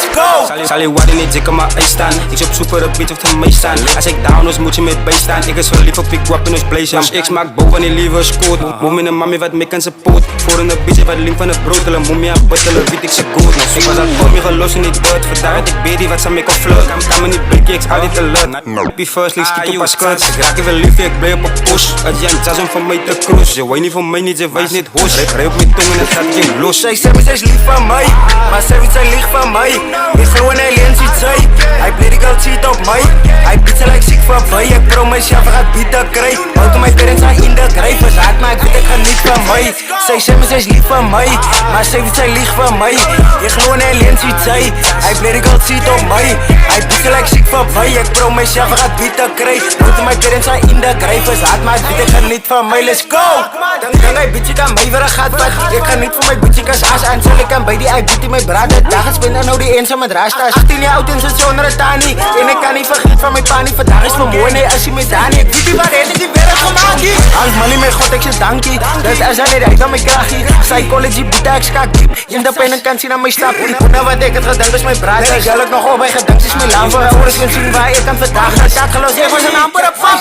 let's go. Sally Wadden niet dik op mijn ijs staan. Ik zoek super op beat of te mee staan. Als ik down is moet je met bij staan. Ik is zo lief op ik wap in ons blazen. X maak boven die liever scoot. Moe met een mami wat me kan support. Voor een beetje wat link van het brood. Hulle moe me aan buttelen weet ik ze goed. Ik was al voor me gelost in die beurt. Vandaag had ik baby wat ze me kon flirt. Kan me niet blikje, ik hou dit te luid. Be first, leeg schiet op haar skirt. Ik raak even lief, ik blij op een push. Het Jan Jazz om van mij te cruise. Je weet niet van mij niet, je wijst niet hoes. Rij op mijn tong en het gaat geen los. Zij zegt ze is lief van mij, maar zij weet zij lief van mij. Ik gewoon een alien ziet zij. Hij bleed al ziet op mij. Hij biedt ze like ziek van mij. Ik promise je gaat bieden krijg. Houd mijn parents aan in de grijp. Het haat maar ik weet ik ga niet van mij. Zij zegt ze is lief van mij, maar zij weet zij lief van mij. Ik gewoon een alien ziet zij. Hij bleed al ziet op mij. Hij biedt ze like ziek van mij. Ik promise je gaat bieden krijg. Houd mijn parents aan in de grijp. Het haat maar ik weet ik ga niet van mij. Let's go. Dan hij bitch kan mij weer gaat wat. Ik ga niet voor mijn bitch als aas aan. Zal ik aan bij die ei bitch in mijn braad. Dagen spend en nou die eenzaam met rastas. 18 jaar oud en zit zonder een tani. En ik kan niet vergeten van mijn pani. Vandaag is mijn mooi, nee als je met Dani. Ik weet niet waar het die werk gemaakt hier. Als money mijn god ik zeg dankie. Dus er zijn er uit aan mijn krachtje. Psychology boete ik skak diep. In de pen en kan zien aan mijn stap. Nou wat ik het gedank is mijn braad. Hij zal ik nog op bij gedankt is mijn lampen. Voor ik kan zien waar ik kan vandaag. Dat geloos, ik was een amper op van.